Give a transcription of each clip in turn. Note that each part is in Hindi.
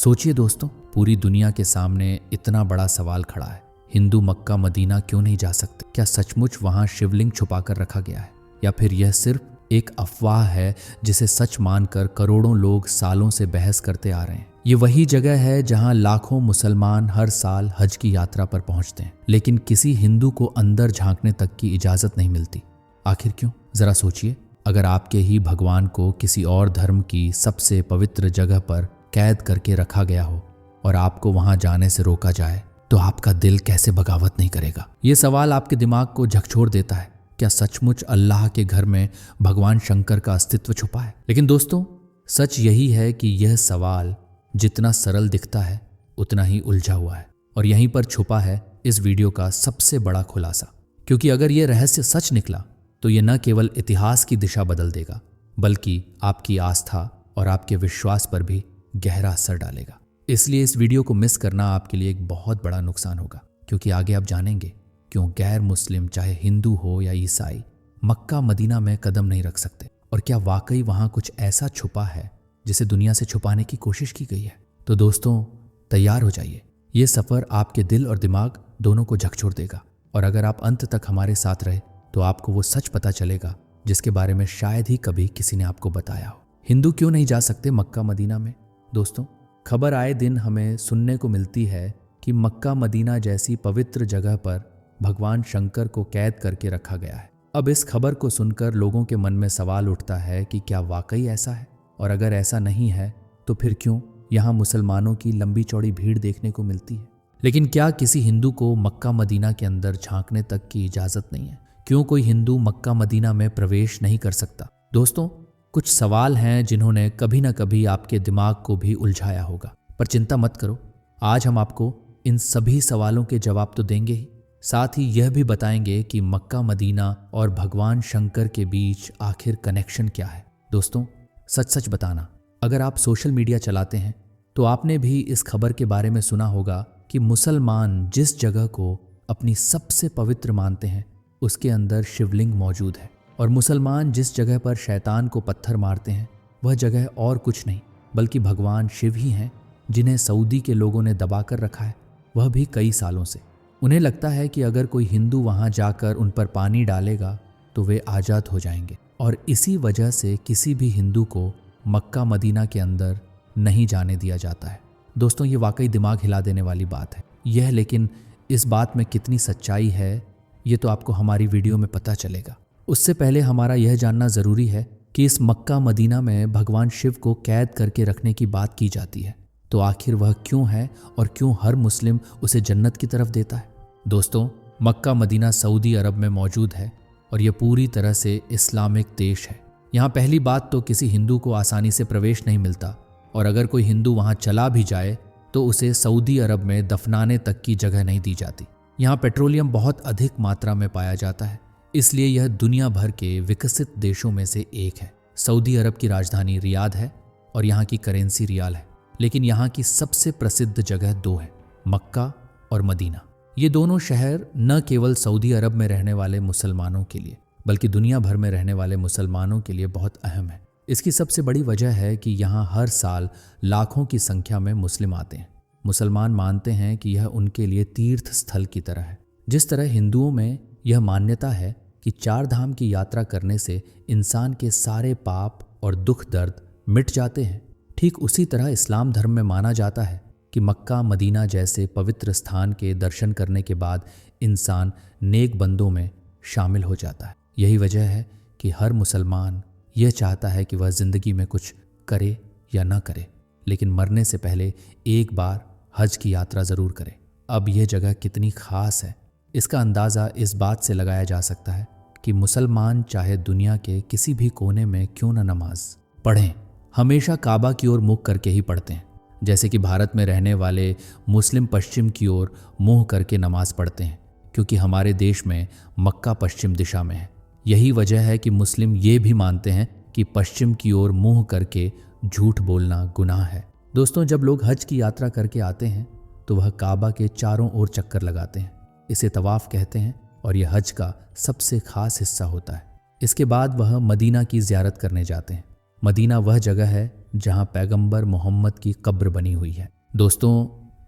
सोचिए दोस्तों, पूरी दुनिया के सामने इतना बड़ा सवाल खड़ा है। हिंदू मक्का मदीना क्यों नहीं जा सकते? क्या सचमुच वहां शिवलिंग छुपाकर रखा गया है, या फिर यह सिर्फ एक अफवाह है जिसे सच मानकर करोड़ों लोग सालों से बहस करते आ रहे हैं? ये वही जगह है जहां लाखों मुसलमान हर साल हज की यात्रा पर पहुंचते हैं, लेकिन किसी हिंदू को अंदर झांकने तक की इजाजत नहीं मिलती। आखिर क्यों? जरा सोचिए, अगर आपके ही भगवान को किसी और धर्म की सबसे पवित्र जगह पर कैद करके रखा गया हो और आपको वहां जाने से रोका जाए, तो आपका दिल कैसे बगावत नहीं करेगा? ये सवाल आपके दिमाग को झकझोर देता है। क्या सचमुच अल्लाह के घर में भगवान शंकर का अस्तित्व छुपा है? लेकिन दोस्तों, सच यही है कि यह सवाल जितना सरल दिखता है उतना ही उलझा हुआ है, और यहीं पर छुपा है इस वीडियो का सबसे बड़ा खुलासा। क्योंकि अगर यह रहस्य सच निकला तो यह न केवल इतिहास की दिशा बदल देगा, बल्कि आपकी आस्था और आपके विश्वास पर भी गहरा असर डालेगा। इसलिए इस वीडियो को मिस करना आपके लिए एक बहुत बड़ा नुकसान होगा, क्योंकि आगे आप जानेंगे क्यों गैर मुस्लिम, चाहे हिंदू हो या ईसाई, मक्का मदीना में कदम नहीं रख सकते, और क्या वाकई वहां कुछ ऐसा छुपा है जिसे दुनिया से छुपाने की कोशिश की गई है। तो दोस्तों, तैयार हो जाइए। ये सफर आपके दिल और दिमाग दोनों को झकझोर देगा, और अगर आप अंत तक हमारे साथ रहे तो आपको वो सच पता चलेगा जिसके बारे में शायद ही कभी किसी ने आपको बताया हो। हिंदू क्यों नहीं जा सकते मक्का मदीना में? दोस्तों, खबर आए दिन हमें सुनने को मिलती है कि मक्का मदीना जैसी पवित्र जगह पर भगवान शंकर को कैद करके रखा गया है। अब इस खबर को सुनकर लोगों के मन में सवाल उठता है कि क्या वाकई ऐसा है, और अगर ऐसा नहीं है तो फिर क्यों यहाँ मुसलमानों की लंबी चौड़ी भीड़ देखने को मिलती है? लेकिन क्या किसी हिंदू को मक्का मदीना के अंदर झांकने तक की इजाजत नहीं है? क्यों कोई हिंदू मक्का मदीना में प्रवेश नहीं कर सकता? दोस्तों, कुछ सवाल हैं जिन्होंने कभी ना कभी आपके दिमाग को भी उलझाया होगा, पर चिंता मत करो, आज हम आपको इन सभी सवालों के जवाब तो देंगे ही, साथ ही यह भी बताएंगे कि मक्का मदीना और भगवान शंकर के बीच आखिर कनेक्शन क्या है। दोस्तों, सच सच बताना, अगर आप सोशल मीडिया चलाते हैं तो आपने भी इस खबर के बारे में सुना होगा कि मुसलमान जिस जगह को अपनी सबसे पवित्र मानते हैं उसके अंदर शिवलिंग मौजूद है, और मुसलमान जिस जगह पर शैतान को पत्थर मारते हैं वह जगह और कुछ नहीं बल्कि भगवान शिव ही हैं, जिन्हें सऊदी के लोगों ने दबाकर रखा है, वह भी कई सालों से। उन्हें लगता है कि अगर कोई हिंदू वहां जाकर उन पर पानी डालेगा तो वे आज़ाद हो जाएंगे, और इसी वजह से किसी भी हिंदू को मक्का मदीना के अंदर नहीं जाने दिया जाता है। दोस्तों, ये वाकई दिमाग हिला देने वाली बात है यह, लेकिन इस बात में कितनी सच्चाई है ये तो आपको हमारी वीडियो में पता चलेगा। उससे पहले हमारा यह जानना ज़रूरी है कि इस मक्का मदीना में भगवान शिव को कैद करके रखने की बात की जाती है, तो आखिर वह क्यों है और क्यों हर मुस्लिम उसे जन्नत की तरफ देता है? दोस्तों, मक्का मदीना सऊदी अरब में मौजूद है, और यह पूरी तरह से इस्लामिक देश है। यहाँ पहली बात तो किसी हिंदू को आसानी से प्रवेश नहीं मिलता, और अगर कोई हिंदू वहाँ चला भी जाए तो उसे सऊदी अरब में दफनाने तक की जगह नहीं दी जाती। यहाँ पेट्रोलियम बहुत अधिक मात्रा में पाया जाता है, इसलिए यह दुनिया भर के विकसित देशों में से एक है। सऊदी अरब की राजधानी रियाद है और यहाँ की करेंसी रियाल है, लेकिन यहाँ की सबसे प्रसिद्ध जगह दो है, मक्का और मदीना। ये दोनों शहर न केवल सऊदी अरब में रहने वाले मुसलमानों के लिए बल्कि दुनिया भर में रहने वाले मुसलमानों के लिए बहुत अहम है। इसकी सबसे बड़ी वजह है कि यहाँ हर साल लाखों की संख्या में मुस्लिम आते हैं। मुसलमान मानते हैं कि यह उनके लिए तीर्थ स्थल की तरह है। जिस तरह हिंदुओं में यह मान्यता है कि 4 धाम की यात्रा करने से इंसान के सारे पाप और दुख दर्द मिट जाते हैं, ठीक उसी तरह इस्लाम धर्म में माना जाता है कि मक्का मदीना जैसे पवित्र स्थान के दर्शन करने के बाद इंसान नेक बंदों में शामिल हो जाता है। यही वजह है कि हर मुसलमान यह चाहता है कि वह ज़िंदगी में कुछ करे या ना करे, लेकिन मरने से पहले एक बार हज की यात्रा ज़रूर करे। अब यह जगह कितनी ख़ास है इसका अंदाज़ा इस बात से लगाया जा सकता है कि मुसलमान चाहे दुनिया के किसी भी कोने में क्यों न नमाज पढ़ें, हमेशा काबा की ओर मुख करके ही पढ़ते हैं। जैसे कि भारत में रहने वाले मुस्लिम पश्चिम की ओर मुँह करके नमाज पढ़ते हैं, क्योंकि हमारे देश में मक्का पश्चिम दिशा में है। यही वजह है कि मुस्लिम ये भी मानते हैं कि पश्चिम की ओर मुँह करके झूठ बोलना गुनाह है। दोस्तों, जब लोग हज की यात्रा करके आते हैं तो वह काबा के चारों ओर चक्कर लगाते हैं। इसे तवाफ कहते हैं, और यह हज का सबसे खास हिस्सा होता है। इसके बाद वह मदीना की ज़ियारत करने जाते हैं। मदीना वह जगह है जहां पैगंबर मोहम्मद की कब्र बनी हुई है। दोस्तों,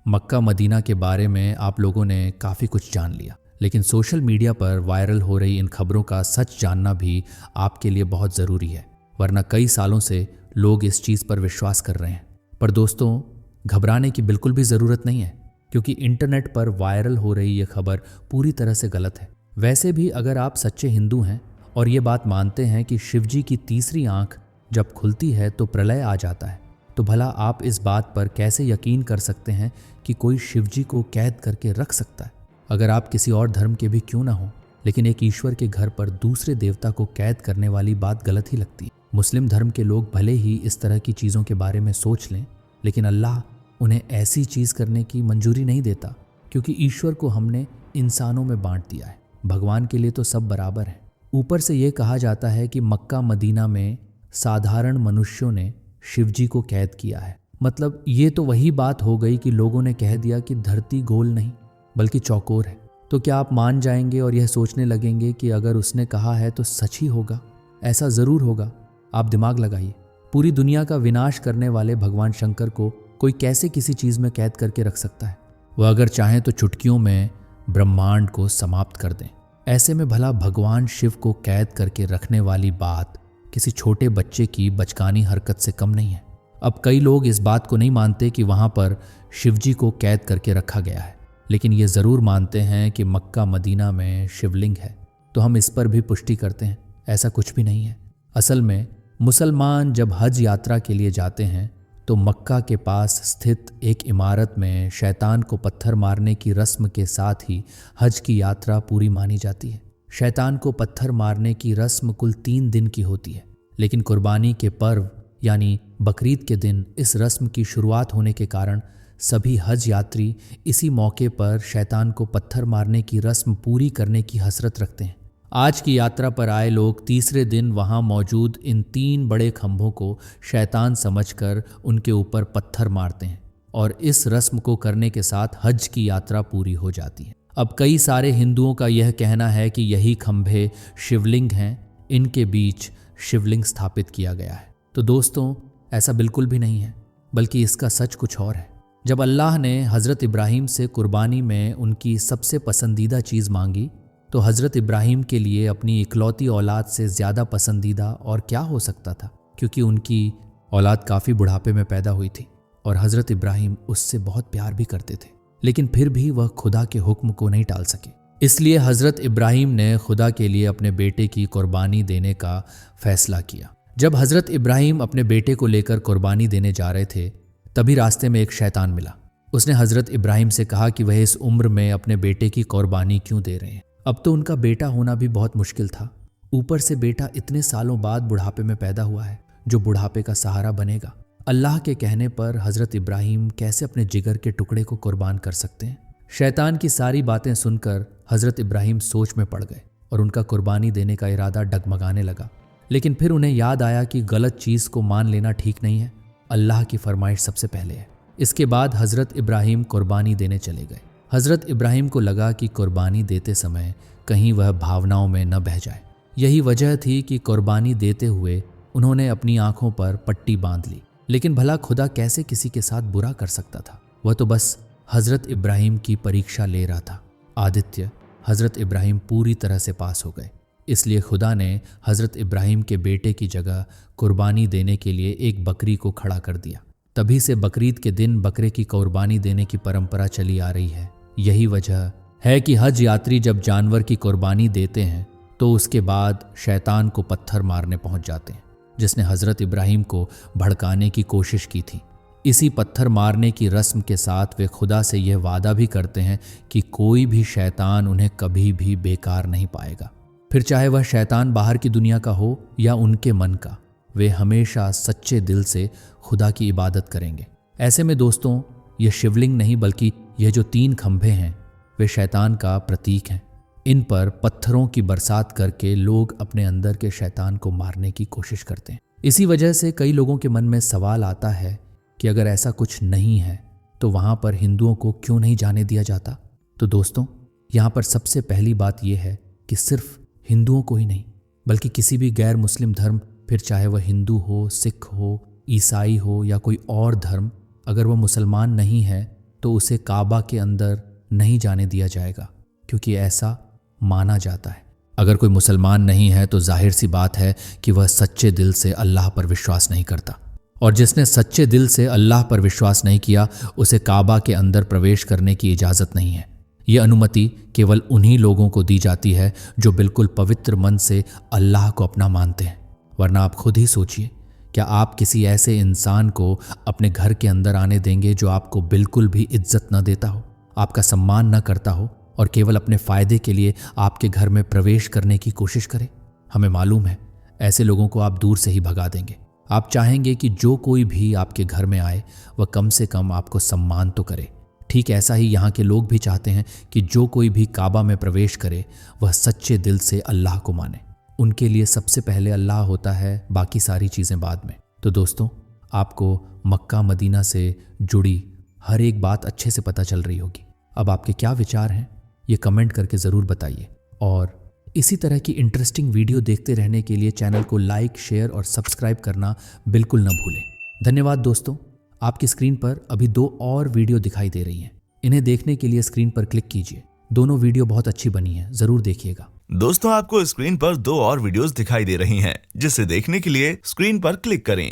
मक्का मदीना के बारे में आप लोगों ने काफ़ी कुछ जान लिया, लेकिन सोशल मीडिया पर वायरल हो रही इन खबरों का सच जानना भी आपके लिए बहुत ज़रूरी है, वरना कई सालों से लोग इस चीज़ पर विश्वास कर रहे हैं। पर दोस्तों, घबराने की बिल्कुल भी ज़रूरत नहीं है, क्योंकि इंटरनेट पर वायरल हो रही ये खबर पूरी तरह से गलत है। वैसे भी अगर आप सच्चे हिंदू हैं और ये बात मानते हैं कि शिवजी की तीसरी आंख जब खुलती है तो प्रलय आ जाता है, तो भला आप इस बात पर कैसे यकीन कर सकते हैं कि कोई शिवजी को कैद करके रख सकता है? अगर आप किसी और धर्म के भी क्यों ना हो, लेकिन एक ईश्वर के घर पर दूसरे देवता को कैद करने वाली बात गलत ही लगती है। मुस्लिम धर्म के लोग भले ही इस तरह की चीज़ों के बारे में सोच लें, लेकिन अल्लाह उन्हें ऐसी चीज़ करने की मंजूरी नहीं देता, क्योंकि ईश्वर को हमने इंसानों में बांट दिया है। भगवान के लिए तो सब बराबर हैं। ऊपर से ये कहा जाता है कि मक्का मदीना में साधारण मनुष्यों ने शिवजी को कैद किया है। मतलब ये तो वही बात हो गई कि लोगों ने कह दिया कि धरती गोल नहीं बल्कि चौकोर है। तो क्या आप मान जाएंगे और यह सोचने लगेंगे कि अगर उसने कहा है तो सच ही होगा? ऐसा ज़रूर होगा। आप दिमाग लगाइए, पूरी दुनिया का विनाश करने वाले भगवान शंकर को कोई कैसे किसी चीज़ में कैद करके रख सकता है? वह अगर चाहें तो चुटकियों में ब्रह्मांड को समाप्त कर दें। ऐसे में भला भगवान शिव को कैद करके रखने वाली बात किसी छोटे बच्चे की बचकानी हरकत से कम नहीं है। अब कई लोग इस बात को नहीं मानते कि वहाँ पर शिवजी को कैद करके रखा गया है, लेकिन ये ज़रूर मानते हैं कि मक्का मदीना में शिवलिंग है। तो हम इस पर भी पुष्टि करते हैं, ऐसा कुछ भी नहीं है। असल में मुसलमान जब हज यात्रा के लिए जाते हैं तो मक्का के पास स्थित एक इमारत में शैतान को पत्थर मारने की रस्म के साथ ही हज की यात्रा पूरी मानी जाती है। शैतान को पत्थर मारने की रस्म कुल 3 दिन की होती है, लेकिन कुर्बानी के पर्व यानी बकरीद के दिन इस रस्म की शुरुआत होने के कारण सभी हज यात्री इसी मौके पर शैतान को पत्थर मारने की रस्म पूरी करने की हसरत रखते हैं। आज की यात्रा पर आए लोग तीसरे दिन वहां मौजूद इन 3 बड़े खंभों को शैतान समझकर उनके ऊपर पत्थर मारते हैं और इस रस्म को करने के साथ हज की यात्रा पूरी हो जाती है। अब कई सारे हिंदुओं का यह कहना है कि यही खंभे शिवलिंग हैं, इनके बीच शिवलिंग स्थापित किया गया है। तो दोस्तों, ऐसा बिल्कुल भी नहीं है, बल्कि इसका सच कुछ और है। जब अल्लाह ने हज़रत इब्राहीम से कुर्बानी में उनकी सबसे पसंदीदा चीज़ मांगी, तो हज़रत इब्राहीम के लिए अपनी इकलौती औलाद से ज़्यादा पसंदीदा और क्या हो सकता था, क्योंकि उनकी औलाद काफ़ी बुढ़ापे में पैदा हुई थी और हज़रत इब्राहीम उससे बहुत प्यार भी करते थे। लेकिन फिर भी वह खुदा के हुक्म को नहीं टाल सके। इसलिए हज़रत इब्राहीम ने खुदा के लिए अपने बेटे की कुर्बानी देने का फैसला किया। जब हज़रत इब्राहीम अपने बेटे को लेकर कुर्बानी देने जा रहे थे, तभी रास्ते में एक शैतान मिला। उसने हज़रत इब्राहीम से कहा कि वह इस उम्र में अपने बेटे की कुर्बानी क्यों दे रहे हैं। अब तो उनका बेटा होना भी बहुत मुश्किल था, ऊपर से बेटा इतने सालों बाद बुढ़ापे में पैदा हुआ है, जो बुढ़ापे का सहारा बनेगा। अल्लाह के कहने पर हज़रत इब्राहीम कैसे अपने जिगर के टुकड़े को कुर्बान कर सकते हैं? शैतान की सारी बातें सुनकर हज़रत इब्राहीम सोच में पड़ गए और उनका कुर्बानी देने का इरादा डगमगाने लगा। लेकिन फिर उन्हें याद आया कि गलत चीज़ को मान लेना ठीक नहीं है, अल्लाह की फरमाइश सबसे पहले है। इसके बाद हज़रत इब्राहीम कुर्बानी देने चले गए। हज़रत इब्राहीम को लगा कि कुर्बानी देते समय कहीं वह भावनाओं में न बह जाए। यही वजह थी कि कुर्बानी देते हुए उन्होंने अपनी आंखों पर पट्टी बांध ली। लेकिन भला खुदा कैसे किसी के साथ बुरा कर सकता था? वह तो बस हज़रत इब्राहीम की परीक्षा ले रहा था। आदित्य, हज़रत इब्राहीम पूरी तरह से पास हो गए। इसलिए खुदा ने हज़रत इब्राहीम के बेटे की जगह कुर्बानी देने के लिए एक बकरी को खड़ा कर दिया। तभी से बकरीद के दिन बकरे की कुर्बानी देने की परंपरा चली आ रही है। यही वजह है कि हज यात्री जब जानवर की कुर्बानी देते हैं तो उसके बाद शैतान को पत्थर मारने पहुंच जाते हैं, जिसने हज़रत इब्राहीम को भड़काने की कोशिश की थी। इसी पत्थर मारने की रस्म के साथ वे खुदा से यह वादा भी करते हैं कि कोई भी शैतान उन्हें कभी भी बेकार नहीं पाएगा। फिर चाहे वह शैतान बाहर की दुनिया का हो या उनके मन का, वे हमेशा सच्चे दिल से खुदा की इबादत करेंगे। ऐसे में दोस्तों, यह शिवलिंग नहीं बल्कि यह जो 3 खंभे हैं वे शैतान का प्रतीक हैं। इन पर पत्थरों की बरसात करके लोग अपने अंदर के शैतान को मारने की कोशिश करते हैं। इसी वजह से कई लोगों के मन में सवाल आता है कि अगर ऐसा कुछ नहीं है तो वहाँ पर हिंदुओं को क्यों नहीं जाने दिया जाता? तो दोस्तों, यहाँ पर सबसे पहली बात यह है कि सिर्फ हिंदुओं को ही नहीं बल्कि किसी भी गैर मुस्लिम धर्म फिर चाहे वह हिंदू हो, सिख हो, ईसाई हो या कोई और धर्म, अगर वह मुसलमान नहीं है तो उसे काबा के अंदर नहीं जाने दिया जाएगा, क्योंकि ऐसा माना जाता है। अगर कोई मुसलमान नहीं है तो जाहिर सी बात है कि वह सच्चे दिल से अल्लाह पर विश्वास नहीं करता, और जिसने सच्चे दिल से अल्लाह पर विश्वास नहीं किया उसे काबा के अंदर प्रवेश करने की इजाज़त नहीं है। ये अनुमति केवल उन्हीं लोगों को दी जाती है जो बिल्कुल पवित्र मन से अल्लाह को अपना मानते हैं। वरना आप खुद ही सोचिए, क्या आप किसी ऐसे इंसान को अपने घर के अंदर आने देंगे जो आपको बिल्कुल भी इज्जत न देता हो, आपका सम्मान न करता हो और केवल अपने फ़ायदे के लिए आपके घर में प्रवेश करने की कोशिश करे? हमें मालूम है ऐसे लोगों को आप दूर से ही भगा देंगे। आप चाहेंगे कि जो कोई भी आपके घर में आए वह कम से कम आपको सम्मान तो करे। ठीक ऐसा ही यहाँ के लोग भी चाहते हैं कि जो कोई भी काबा में प्रवेश करे वह सच्चे दिल से अल्लाह को माने। उनके लिए सबसे पहले अल्लाह होता है, बाकी सारी चीज़ें बाद में। तो दोस्तों, आपको मक्का मदीना से जुड़ी हर एक बात अच्छे से पता चल रही होगी। अब आपके क्या विचार हैं ये कमेंट करके ज़रूर बताइए, और इसी तरह की इंटरेस्टिंग वीडियो देखते रहने के लिए चैनल को लाइक, शेयर और सब्सक्राइब करना बिल्कुल न भूलें। धन्यवाद दोस्तों। आपकी स्क्रीन पर अभी 2 और वीडियो दिखाई दे रही हैं। इन्हें देखने के लिए स्क्रीन पर क्लिक कीजिए। दोनों वीडियो बहुत अच्छी बनी है, ज़रूर देखिएगा। दोस्तों, आपको स्क्रीन पर 2 और वीडियोस दिखाई दे रही हैं, जिसे देखने के लिए स्क्रीन पर क्लिक करें।